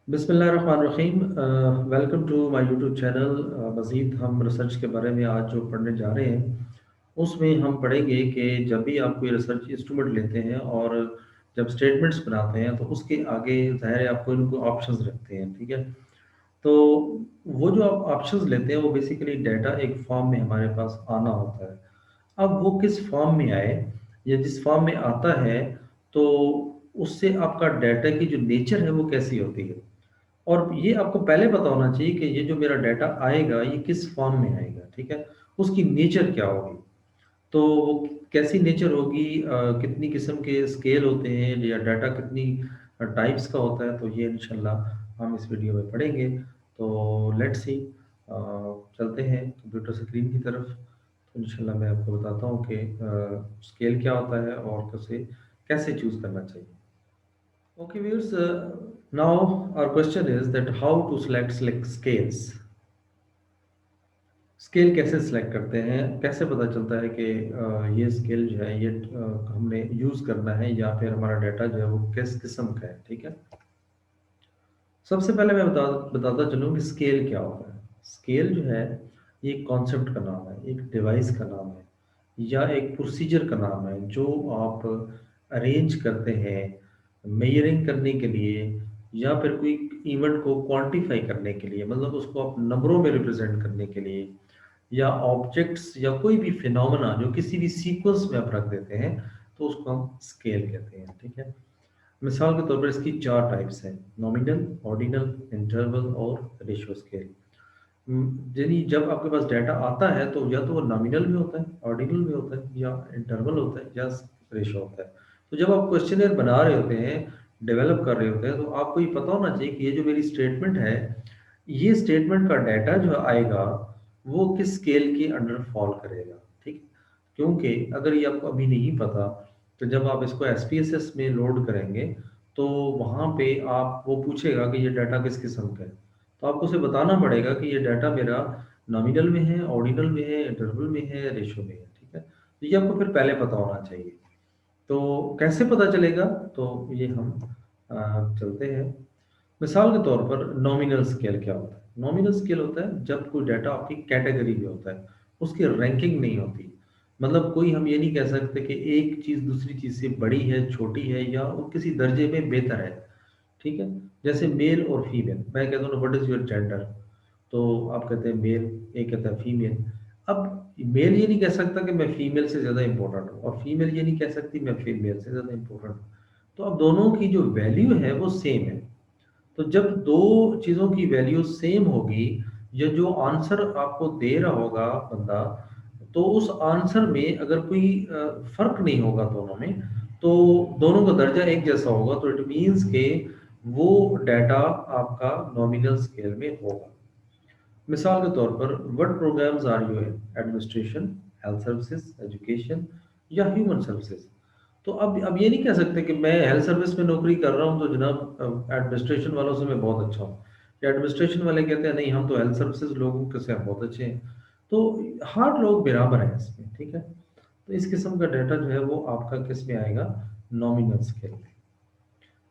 बिस्मिल्लाहिर्रहमानिर्रहीम। Welcome to my YouTube channel. मज़ीद हम रिसर्च के बारे में आज जो पढ़ने जा रहे हैं उसमें हम पढ़ेंगे कि जब भी आप कोई रिसर्च इंस्ट्रूमेंट लेते हैं और जब स्टेटमेंट्स बनाते हैं तो उसके आगे ज़ाहिर है आपको इनको ऑप्शंस रखते हैं, ठीक है। तो वो जो आप ऑप्शंस लेते हैं वो बेसिकली डाटा एक फॉर्म में हमारे पास आना होता है। अब वो किस फॉर्म में आए या जिस फॉर्म में आता है, तो उससे आपका डाटा की जो नेचर है वो कैसी होती है। और ये आपको पहले पता होना चाहिए कि ये जो मेरा डाटा आएगा ये किस फॉर्म में आएगा, ठीक है। उसकी नेचर क्या होगी, तो वो कैसी नेचर होगी, कितनी किस्म के स्केल होते हैं या डाटा कितनी टाइप्स का होता है, तो ये इंशाल्लाह हम इस वीडियो में पढ़ेंगे। तो लेट्स सी, चलते हैं कंप्यूटर स्क्रीन की तरफ। तो इंशाल्लाह मैं आपको बताता हूँ कि स्केल क्या होता है और कैसे कैसे चूज़ करना चाहिए। Okay, viewers, now our question is that how to select scales. Scale कैसे सिलेक्ट करते हैं, कैसे पता चलता है कि ये स्केल जो है ये हमने यूज़ करना है या फिर हमारा डाटा जो है वो किस किस्म का है, ठीक है। सबसे पहले मैं बताता चलूँ कि स्केल क्या होता है। स्केल जो है ये एक कॉन्सेप्ट का नाम है, एक डिवाइस का नाम है या एक प्रोसीजर का नाम है जो आप अरेंज करते हैं मेजरिंग करने के लिए या फिर कोई इवेंट को क्वांटिफाई करने के लिए, मतलब उसको आप नंबरों में रिप्रेजेंट करने के लिए, या ऑब्जेक्ट्स या कोई भी फिनोमेना जो किसी भी सीक्वेंस में आप रख देते हैं, तो उसको हम स्केल कहते हैं, ठीक है। मिसाल के तौर पर इसकी चार टाइप्स हैं: नॉमिनल, ऑर्डिनल, इंटरवल और रेशियो स्केल। यानी जब आपके पास डाटा आता है तो या तो वो नॉमिनल में होता है, ऑर्डिनल में होता है, या इंटरवल होता है, या रेशियो होता है। तो जब आप क्वेश्चनर बना रहे होते हैं, डेवलप कर रहे होते हैं, तो आपको ये पता होना चाहिए कि ये जो मेरी स्टेटमेंट है, ये स्टेटमेंट का डाटा जो आएगा वो किस स्केल के अंडर फॉल करेगा, ठीक है। क्योंकि अगर ये आपको अभी नहीं पता, तो जब आप इसको एसपीएसएस में लोड करेंगे तो वहाँ पे आप वो पूछेगा कि ये डाटा किस किस्म का है, तो आपको उसे बताना पड़ेगा कि ये डाटा मेरा नॉमिनल में है, ऑर्डिनल में है, इंटरवल में है, रेशो में है, ठीक है। तो ये आपको फिर पहले पता होना चाहिए। तो कैसे पता चलेगा, तो ये हम चलते हैं। मिसाल के तौर पर नॉमिनल स्केल क्या होता है। नॉमिनल स्केल होता है जब कोई डाटा आपकी कैटेगरी में होता है, उसकी रैंकिंग नहीं होती। मतलब कोई हम ये नहीं कह सकते कि एक चीज़ दूसरी चीज़ से बड़ी है, छोटी है, या वो किसी दर्जे में बेहतर है, ठीक है। जैसे मेल और फीमेल, मैं कहता हूँ व्हाट इज योर जेंडर, तो आप कहते हैं मेल, एक कहता है फीमेल। अब मेल ये नहीं कह सकता कि मैं फीमेल से ज़्यादा इंपॉर्टेंट हूँ, और फीमेल ये नहीं कह सकती मैं फीमेल से ज़्यादा इंपॉर्टेंट हूँ। तो अब दोनों की जो वैल्यू है वो सेम है। तो जब दो चीज़ों की वैल्यू सेम होगी, या जो आंसर आपको दे रहा होगा बंदा, तो उस आंसर में अगर कोई फर्क नहीं होगा दोनों में, तो दोनों का दर्जा एक जैसा होगा, तो इट मीन्स के वो डाटा आपका नॉमिनल स्केल में होगा। मिसाल के तौर पर what programs are you in, administration, health services, education, या ह्यूमन सर्विसेज। तो अब ये नहीं कह सकते कि मैं हेल्थ सर्विस में नौकरी कर रहा हूँ तो जनाब एडमिनिस्ट्रेशन वालों से मैं बहुत अच्छा हूँ, या एडमिनिस्ट्रेशन वाले कहते हैं नहीं हम तो हेल्थ सर्विसेज लोगों के से बहुत अच्छे हैं। तो हर लोग बराबर हैं इसमें, ठीक है। तो इस किस्म का डाटा जो है वो आपका किस में आएगा, नॉमिनल स्केल में।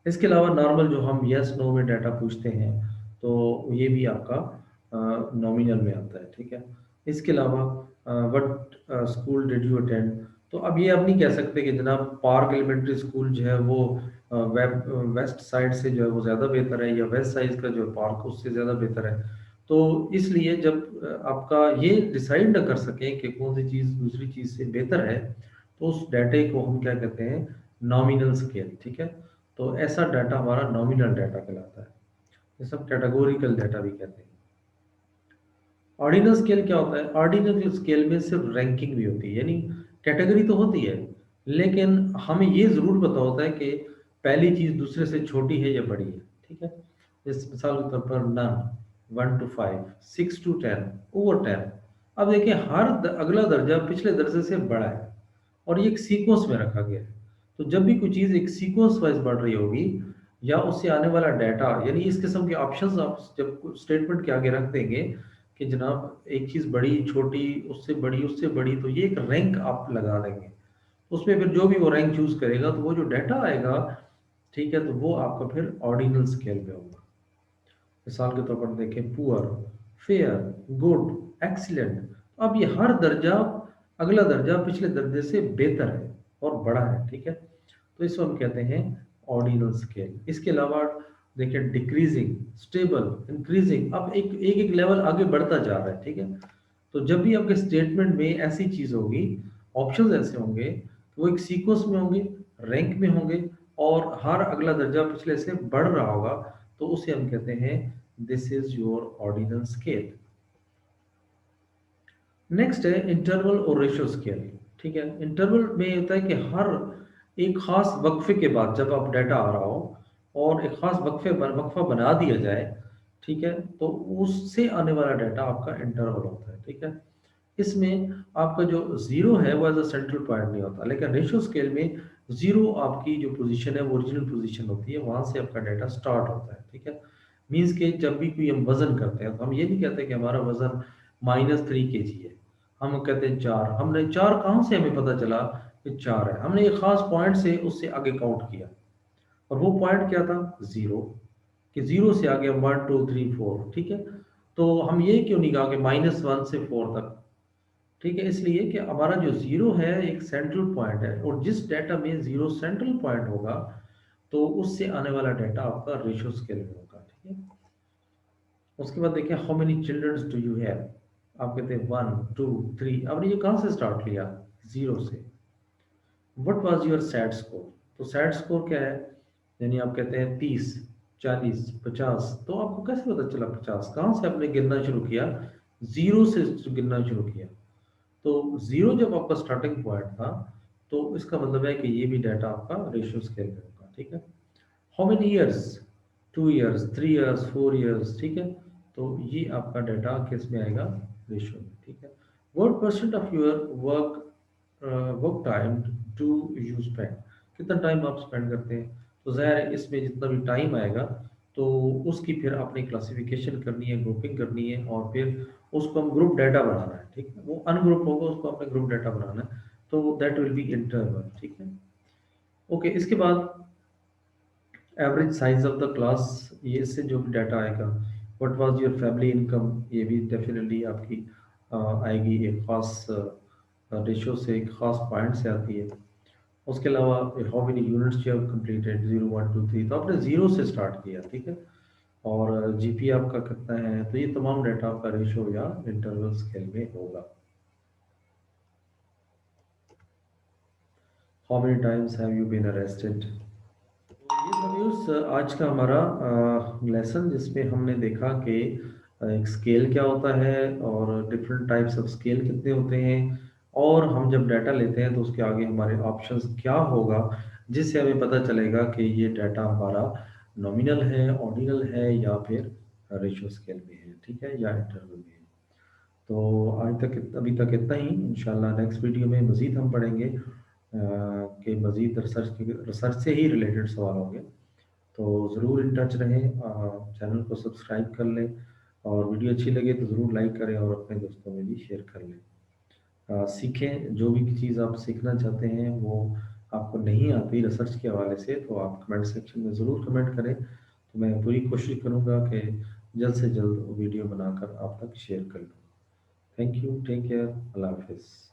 इसके अलावा नॉर्मल जो हम यस नो में डाटा पूछते हैं, तो ये भी आपका नॉमिनल में आता है, ठीक है। इसके अलावा what school did you attend, तो अब ये आप नहीं कह सकते कि जनाब पार्क एलिमेंट्री स्कूल जो है वो वेस्ट साइड से जो है वो ज़्यादा बेहतर है, या वेस्ट साइड का जो पार्क उससे ज़्यादा बेहतर है। तो इसलिए जब आपका ये डिसाइड ना कर सकें कि कौन सी चीज़ दूसरी चीज़ से बेहतर है, तो उस डाटे को हम क्या कहते हैं, नॉमिनल स्केल, ठीक है। तो ऐसा डाटा हमारा नॉमिनल डाटा कहलाता है। ये सब कैटेगोरिकल डाटा भी कहते हैं। ऑर्डिनल स्केल क्या होता है, ऑर्डिनल स्केल में सिर्फ रैंकिंग भी होती है, यानी कैटेगरी तो होती है, लेकिन हमें ये ज़रूर पता होता है कि पहली चीज़ दूसरे से छोटी है या बड़ी है, ठीक है। इस मिसाल के तौर पर नन, 1 to 5, 6 to 10, ओवर 10। अब देखिए अगला दर्जा पिछले दर्जे से बड़ा है, और ये एक सीक्वेंस में रखा गया है। तो जब भी कोई चीज़ एक सीक्वेंस वाइज बढ़ रही होगी, या उससे आने वाला डाटा, यानी इस किस्म के ऑप्शंस आप जब स्टेटमेंट के आगे रख देंगे कि जनाब एक चीज़ बड़ी, छोटी, उससे बड़ी, उससे बड़ी, तो ये एक रैंक आप लगा देंगे। उसमें फिर जो भी वो रैंक चूज़ करेगा, तो वो जो डाटा आएगा, ठीक है, तो वो आपका फिर ऑर्डिनल स्केल पे होगा। मिसाल के तौर पर देखें पुअर, फेयर, गुड, एक्सीलेंट। अब ये हर दर्जा, अगला दर्जा पिछले दर्जे से बेहतर है और बड़ा है, ठीक है। तो इसको हम कहते हैं ऑर्डिनल स्केल। इसके अलावा देखिए डिक्रीजिंग, स्टेबल, इंक्रीजिंग, अब एक एक एक लेवल आगे बढ़ता जा रहा है, ठीक है। तो जब भी आपके स्टेटमेंट में ऐसी चीज होगी, ऑप्शंस ऐसे होंगे, तो वो एक सीक्वेंस में होंगे, रैंक में होंगे, और हर अगला दर्जा पिछले से बढ़ रहा होगा, तो उसे हम कहते हैं this is your ordinal scale. Next है इंटरवल और रेशियो स्केल, ठीक है। इंटरवल में ये होता है कि हर एक खास वक्फे के बाद जब आप डाटा आ रहा हो और एक खास वक्फा बना दिया जाए, ठीक है, तो उससे आने वाला डाटा आपका इंटरवल होता है, ठीक है। इसमें आपका जो जीरो है वो एज अ सेंट्रल पॉइंट नहीं होता, लेकिन रेशियो स्केल में जीरो आपकी जो पोजीशन है वो ओरिजिनल पोजीशन होती है, वहां से आपका डाटा स्टार्ट होता है, ठीक है। मीन्स के जब भी कोई हम वजन करते हैं तो हम ये नहीं कहते कि हमारा वजन -3 kg है, हम कहते हैं 4। हमने 4 कहाँ से हमें पता चला कि 4 है? हमने एक खास पॉइंट से उससे आगे काउंट किया, और वो पॉइंट क्या था? जीरो। कि जीरो से आगे 1 2 3 4, ठीक है। तो हम ये क्यों नहीं कहा कि -1 से 4 तक? ठीक है, इसलिए कि हमारा जो जीरो है एक सेंट्रल पॉइंट है, और जिस डाटा में जीरो सेंट्रल पॉइंट होगा तो उससे आने वाला डाटा आपका रेशियो स्केल में होगा, ठीक है। उसके बाद देखिए how many childrens do you have. आप कहते हैं 1 2 3, आपने ये कहाँ से स्टार्ट किया? जीरो से। What was your sad score? तो सैड स्कोर क्या है? यानी आप कहते हैं 30 40 50, तो आपको कैसे पता चला 50? कहाँ से आपने गिनना शुरू किया? जीरो से गिनना शुरू किया। तो जीरो जब आपका स्टार्टिंग पॉइंट था, तो इसका मतलब है कि ये भी डाटा आपका रेशियो स्केल में होगा, ठीक है। How many years? 2 years, 3 years, 4 years, ठीक है। तो ये आपका डाटा किस में आएगा? रेशियो में, ठीक है। What percent of your work work time do you spend? कितना टाइम आप स्पेंड करते हैं? तो ज़ाहिर है इसमें जितना भी टाइम आएगा, तो उसकी फिर आपने क्लासिफिकेशन करनी है, ग्रुपिंग करनी है, और फिर उसको हम ग्रुप डाटा बनाना है, ठीक है। वो अनग्रुप होगा, उसको आपने ग्रुप डाटा बनाना है, तो दैट विल बी इंटरवल, ठीक है। ओके, इसके बाद average size of the class, ये इससे जो भी डाटा आएगा। What was your family income, ये भी डेफिनेटली आपकी आएगी एक खास रेशियो से, एक खास पॉइंट से आती है। उसके अलावा how many units you have completed, 0 1 2 3, तो आपने जीरो से स्टार्ट किया, ठीक है। और जीपी आपका कितना है, तो ये तमाम डाटा आपका रेशियो या इंटरवल स्केल में होगा। How many times have you been arrested. ये था व्यूअर्स आज का हमारा लेसन, जिसमें हमने देखा कि एक स्केल क्या होता है, और डिफरेंट टाइप्स ऑफ स्केल कितने होते हैं, और हम जब डाटा लेते हैं तो उसके आगे हमारे ऑप्शंस क्या होगा, जिससे हमें पता चलेगा कि ये डाटा हमारा नॉमिनल है, ऑर्डिनल है, या फिर रेशियो स्केल में है, ठीक है, या इंटरवल में है। तो आज तक अभी तक इतना ही। इंशाल्लाह नेक्स्ट वीडियो में मज़ीद हम पढ़ेंगे कि मज़ीद रिसर्च से ही रिलेटेड सवाल होंगे। तो ज़रूर इन टच रहें, चैनल को सब्सक्राइब कर लें, और वीडियो अच्छी लगे तो ज़रूर लाइक करें और अपने दोस्तों में भी शेयर कर लें। सीखें, जो भी चीज़ आप सीखना चाहते हैं वो आपको नहीं आती रिसर्च के हवाले से, तो आप कमेंट सेक्शन में ज़रूर कमेंट करें, तो मैं पूरी कोशिश करूँगा कि जल्द से जल्द वीडियो बनाकर आप तक शेयर कर लूँ। थैंक यू, टेक केयर, अल्लाह हाफिज़।